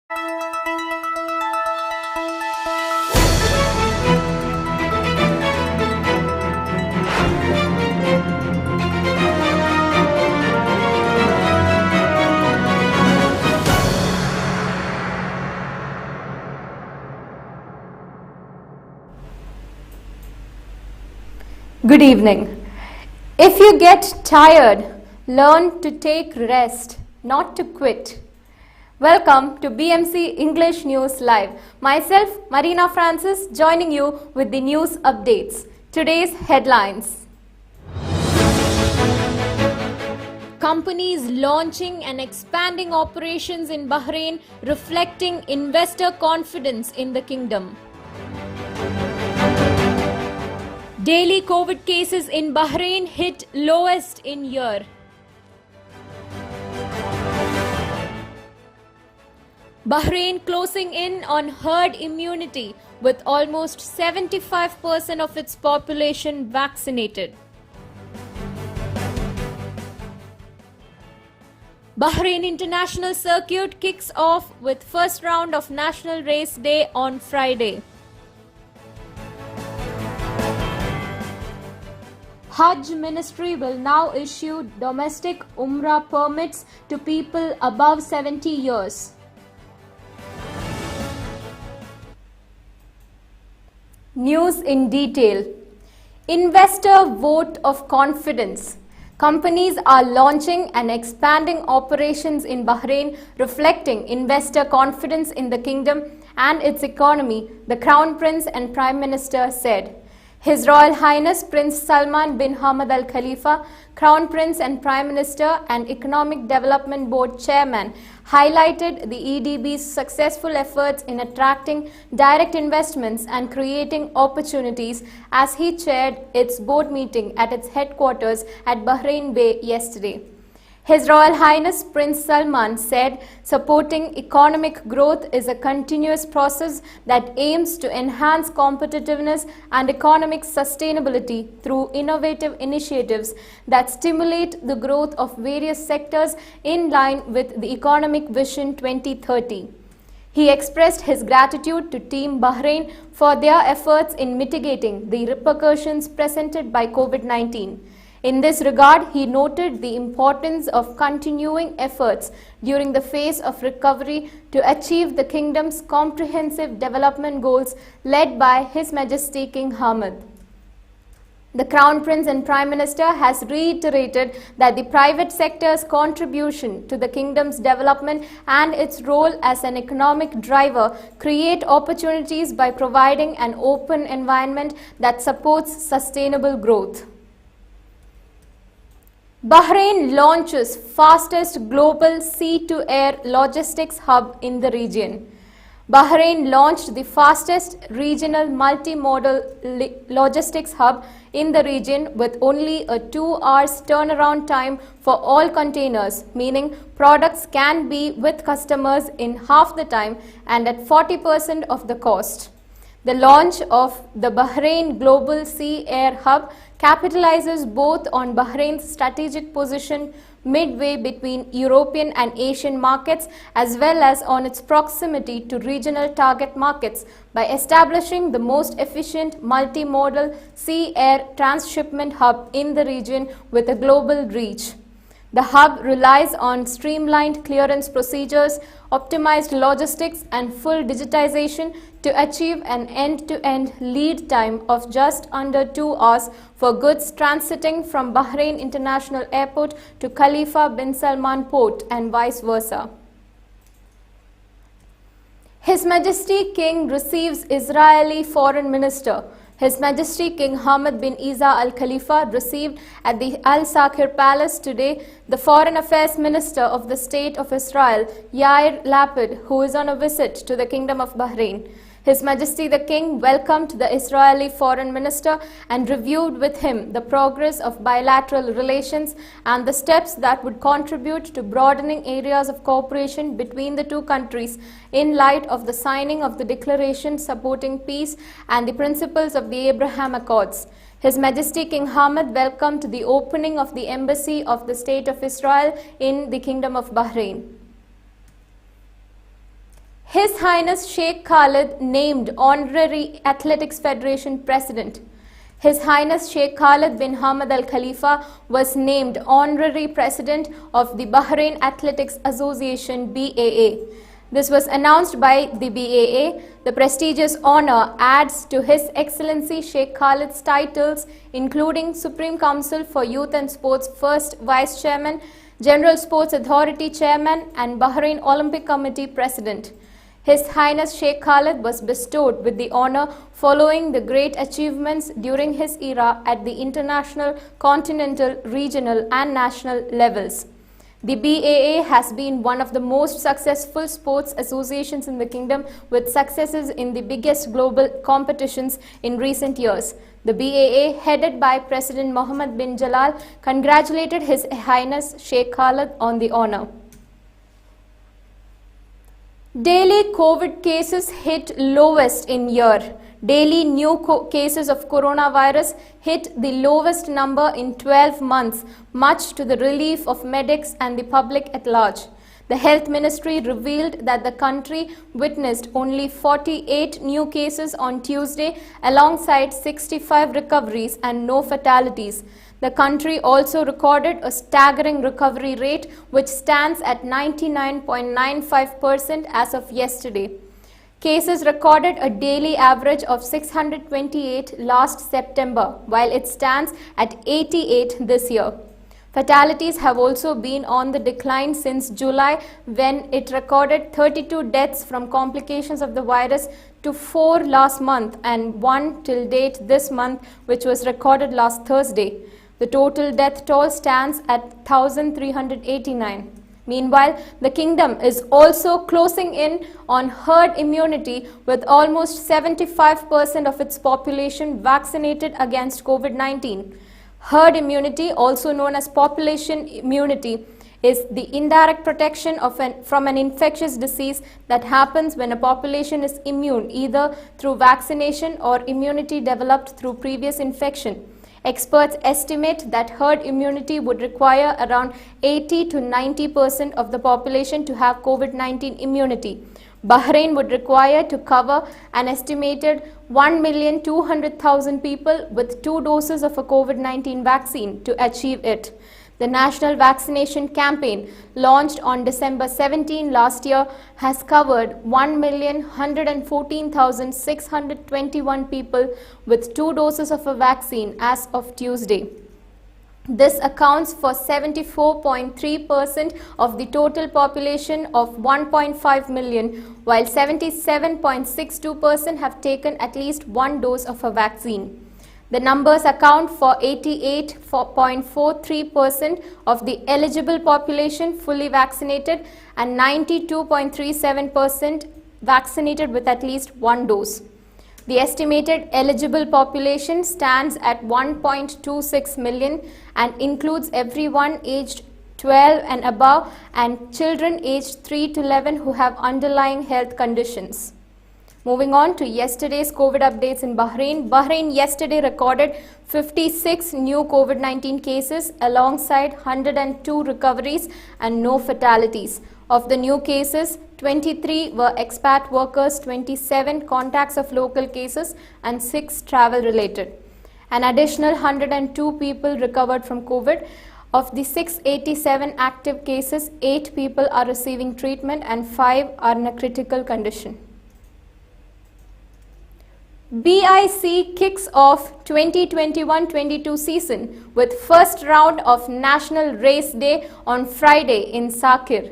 Good evening. If you get tired, learn to take rest, not to quit. Welcome to BMC English News Live. Myself, Marina Francis, joining you with the news updates. Today's headlines. Companies launching and expanding operations in Bahrain, reflecting investor confidence in the kingdom. Daily COVID cases in Bahrain hit lowest in year. Bahrain closing in on herd immunity with almost 75% of its population vaccinated. Bahrain International Circuit kicks off with first round of National Race Day on Friday. Hajj ministry will now issue domestic Umrah permits to people above 70 years. News in detail. Investor vote of confidence. Companies are launching and expanding operations in Bahrain, reflecting investor confidence in the kingdom and its economy, the Crown Prince and Prime Minister said. His Royal Highness Prince Salman bin Hamad Al Khalifa, Crown Prince and Prime Minister and Economic Development Board Chairman, highlighted the EDB's successful efforts in attracting direct investments and creating opportunities as he chaired its board meeting at its headquarters at Bahrain Bay yesterday. His Royal Highness Prince Salman said supporting economic growth is a continuous process that aims to enhance competitiveness and economic sustainability through innovative initiatives that stimulate the growth of various sectors in line with the Economic Vision 2030. He expressed his gratitude to Team Bahrain for their efforts in mitigating the repercussions presented by COVID-19. In this regard, he noted the importance of continuing efforts during the phase of recovery to achieve the kingdom's comprehensive development goals led by His Majesty King Hamad. The Crown Prince and Prime Minister has reiterated that the private sector's contribution to the kingdom's development and its role as an economic driver create opportunities by providing an open environment that supports sustainable growth. Bahrain launches fastest global sea-to-air logistics hub in the region. Bahrain launched the fastest regional multimodal logistics hub in the region with only a 2 hours turnaround time for all containers, meaning products can be with customers in half the time and at 40% of the cost. The launch of the Bahrain Global Sea Air Hub capitalizes both on Bahrain's strategic position midway between European and Asian markets as well as on its proximity to regional target markets by establishing the most efficient multimodal sea-air transshipment hub in the region with a global reach. The hub relies on streamlined clearance procedures, optimized logistics and full digitization to achieve an end-to-end lead time of just under 2 hours for goods transiting from Bahrain International Airport to Khalifa bin Salman Port and vice versa. His Majesty King receives Israeli Foreign Minister. His Majesty King Hamad bin Isa Al Khalifa received at the Al Sakhir Palace today the Foreign Affairs Minister of the State of Israel, Yair Lapid, who is on a visit to the Kingdom of Bahrain. His Majesty the King welcomed the Israeli Foreign Minister and reviewed with him the progress of bilateral relations and the steps that would contribute to broadening areas of cooperation between the two countries in light of the signing of the declaration supporting peace and the principles of the Abraham Accords. His Majesty King Hamad welcomed the opening of the Embassy of the State of Israel in the Kingdom of Bahrain. His Highness Sheikh Khalid named Honorary Athletics Federation President. His Highness Sheikh Khalid bin Hamad Al Khalifa was named Honorary President of the Bahrain Athletics Association (BAA). This was announced by the BAA. The prestigious honor adds to His Excellency Sheikh Khalid's titles, including Supreme Council for Youth and Sports First Vice Chairman, General Sports Authority Chairman, and Bahrain Olympic Committee President. His Highness Sheikh Khalid was bestowed with the honor following the great achievements during his era at the international, continental, regional, and national levels. The BAA has been one of the most successful sports associations in the kingdom, with successes in the biggest global competitions in recent years. The BAA, headed by President Mohammed bin Jalal, congratulated His Highness Sheikh Khalid on the honor. Daily COVID cases hit lowest in year. Daily new cases of coronavirus hit the lowest number in 12 months, much to the relief of medics and the public at large. The Health Ministry revealed that the country witnessed only 48 new cases on Tuesday, alongside 65 recoveries and no fatalities. The country also recorded a staggering recovery rate, which stands at 99.95% as of yesterday. Cases recorded a daily average of 628 last September, while it stands at 88 this year. Fatalities have also been on the decline since July, when it recorded 32 deaths from complications of the virus, to 4 last month and 1 till date this month, which was recorded last Thursday. The total death toll stands at 1,389. Meanwhile, the kingdom is also closing in on herd immunity, with almost 75% of its population vaccinated against COVID-19. Herd immunity, also known as population immunity, is the indirect protection from an infectious disease that happens when a population is immune, either through vaccination or immunity developed through previous infection. Experts estimate that herd immunity would require around 80 to 90% of the population to have COVID-19 immunity. Bahrain would require to cover an estimated 1,200,000 people with 2 doses of a COVID-19 vaccine to achieve it. The national vaccination campaign, launched on December 17 last year, has covered 1,114,621 people with 2 doses of a vaccine as of Tuesday. This accounts for 74.3% of the total population of 1.5 million, while 77.62% have taken at least 1 dose of a vaccine. The numbers account for 88.43% of the eligible population fully vaccinated and 92.37% vaccinated with at least 1 dose. The estimated eligible population stands at 1.26 million and includes everyone aged 12 and above and children aged 3 to 11 who have underlying health conditions. Moving on to yesterday's COVID updates in Bahrain. Bahrain yesterday recorded 56 new COVID-19 cases alongside 102 recoveries and no fatalities. Of the new cases, 23 were expat workers, 27 contacts of local cases, and 6 travel related. An additional 102 people recovered from COVID. Of the 687 active cases, 8 people are receiving treatment and 5 are in a critical condition. BIC kicks off 2021-22 season with first round of National Race Day on Friday in Sakir.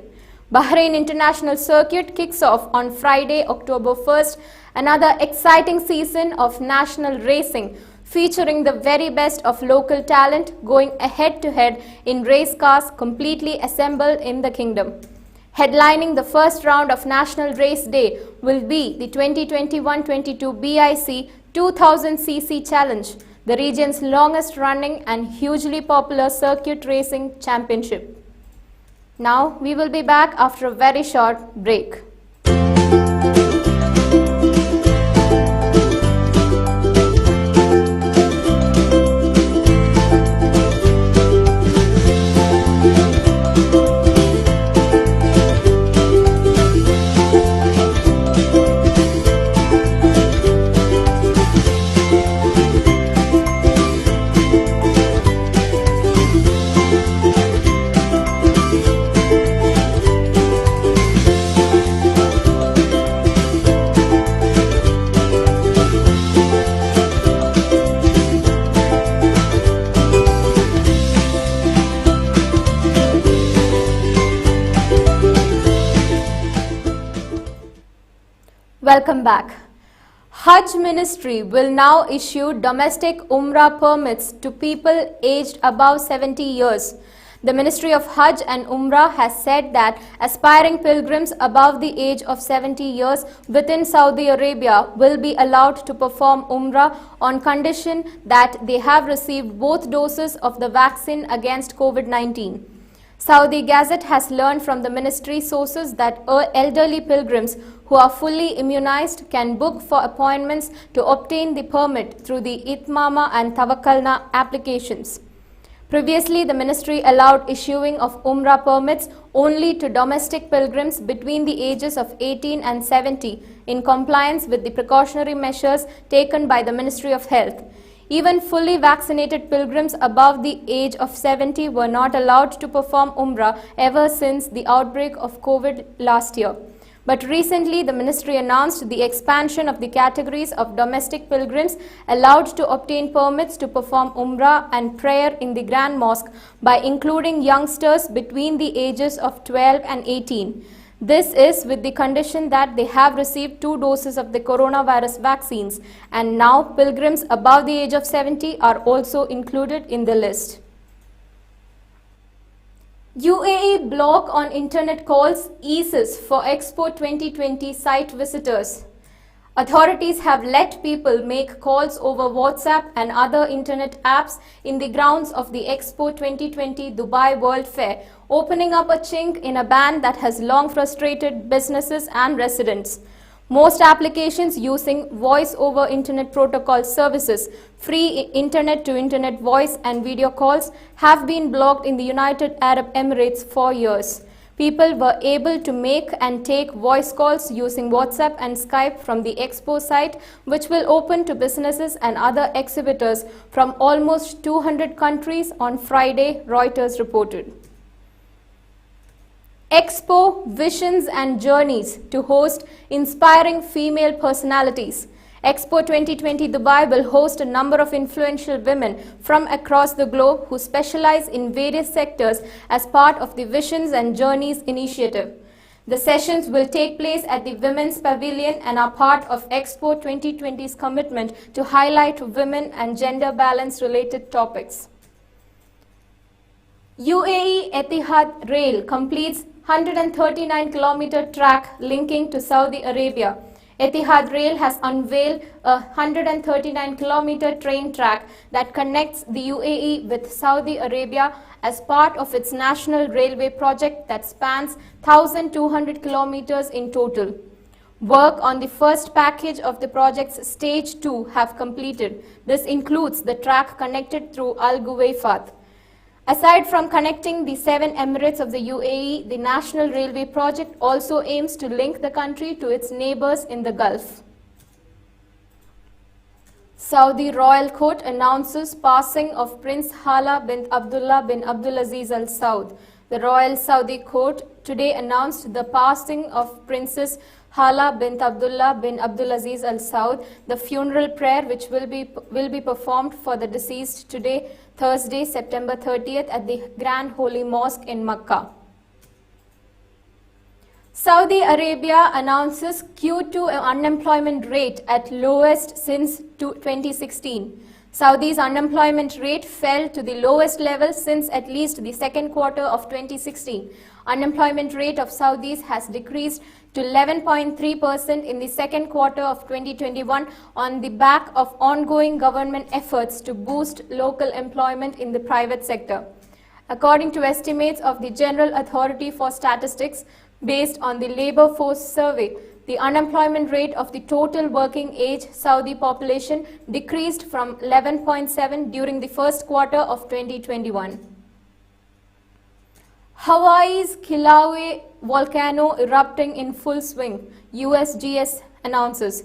Bahrain International Circuit kicks off on Friday, October 1st, another exciting season of national racing featuring the very best of local talent going head-to-head in race cars completely assembled in the kingdom. Headlining the first round of National Race Day will be the 2021-22 BIC 2000cc Challenge, the region's longest running and hugely popular circuit racing championship. Now we will be back after a very short break. Welcome back. Hajj Ministry will now issue domestic Umrah permits to people aged above 70 years. The Ministry of Hajj and Umrah has said that aspiring pilgrims above the age of 70 years within Saudi Arabia will be allowed to perform Umrah on condition that they have received both doses of the vaccine against COVID-19. Saudi Gazette has learned from the ministry sources that elderly pilgrims who are fully immunized can book for appointments to obtain the permit through the Itmama and Tawakkalna applications. Previously, the ministry allowed issuing of Umrah permits only to domestic pilgrims between the ages of 18 and 70 in compliance with the precautionary measures taken by the Ministry of Health. Even fully vaccinated pilgrims above the age of 70 were not allowed to perform Umrah ever since the outbreak of COVID last year. But recently, the ministry announced the expansion of the categories of domestic pilgrims allowed to obtain permits to perform Umrah and prayer in the Grand Mosque by including youngsters between the ages of 12 and 18. This is with the condition that they have received 2 doses of the coronavirus vaccines, and now pilgrims above the age of 70 are also included in the list. UAE block on internet calls eases for Expo 2020 site visitors. Authorities have let people make calls over WhatsApp and other internet apps in the grounds of the Expo 2020 Dubai World Fair, opening up a chink in a ban that has long frustrated businesses and residents. Most applications using voice over internet protocol services, free internet to internet voice and video calls, have been blocked in the United Arab Emirates for years. People were able to make and take voice calls using WhatsApp and Skype from the Expo site, which will open to businesses and other exhibitors from almost 200 countries on Friday, Reuters reported. Expo Visions and Journeys to host inspiring female personalities. Expo 2020 Dubai will host a number of influential women from across the globe who specialize in various sectors as part of the Visions and Journeys initiative. The sessions will take place at the Women's Pavilion and are part of Expo 2020's commitment to highlight women and gender balance related topics. UAE Etihad Rail completes 139-kilometer track linking to Saudi Arabia. Etihad Rail has unveiled a 139-kilometer train track that connects the UAE with Saudi Arabia as part of its national railway project that spans 1,200 kilometers in total. Work on the first package of the project's stage 2 have completed. This includes the track connected through Al Guwaifat. Aside from connecting the 7 emirates of the UAE, the National Railway Project also aims to link the country to its neighbors in the Gulf. Saudi Royal Court announces passing of Prince Hala bin Abdullah bin Abdulaziz Al Saud. The Royal Saudi Court today announced the passing of Princess Hala bint Abdullah bin Abdulaziz Al Saud. The funeral prayer, which will be performed for the deceased today, Thursday, September 30th, at the Grand Holy Mosque in Makkah. Saudi Arabia announces Q2 unemployment rate at lowest since 2016. Saudi's unemployment rate fell to the lowest level since at least the second quarter of 2016. Unemployment rate of Saudis has decreased to 11.3% in the second quarter of 2021 on the back of ongoing government efforts to boost local employment in the private sector. According to estimates of the General Authority for Statistics, based on the labor force survey, the unemployment rate of the total working age Saudi population decreased from 11.7 during the first quarter of 2021. Hawaii's Kilauea volcano erupting in full swing, USGS announces.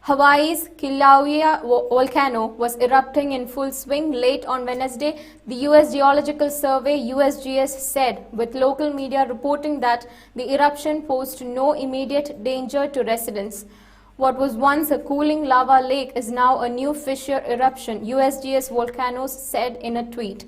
Hawaii's Kilauea volcano was erupting in full swing late on Wednesday, the US Geological Survey USGS said, with local media reporting that the eruption posed no immediate danger to residents. What was once a cooling lava lake is now a new fissure eruption, USGS Volcanoes said in a tweet.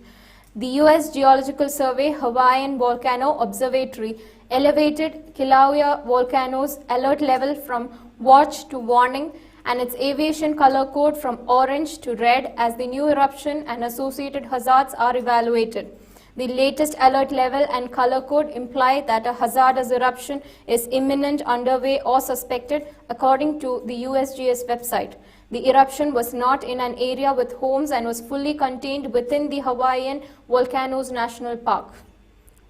The US Geological Survey Hawaiian Volcano Observatory elevated Kilauea volcano's alert level from watch to warning and its aviation color code from orange to red as the new eruption and associated hazards are evaluated. The latest alert level and color code imply that a hazardous eruption is imminent, underway or suspected, according to the USGS website. The eruption was not in an area with homes and was fully contained within the Hawaiian Volcanoes National Park.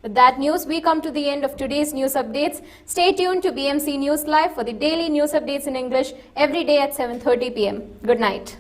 With that news, we come to the end of today's news updates. Stay tuned to BMC News Live for the daily news updates in English every day at 7:30 p.m. Good night.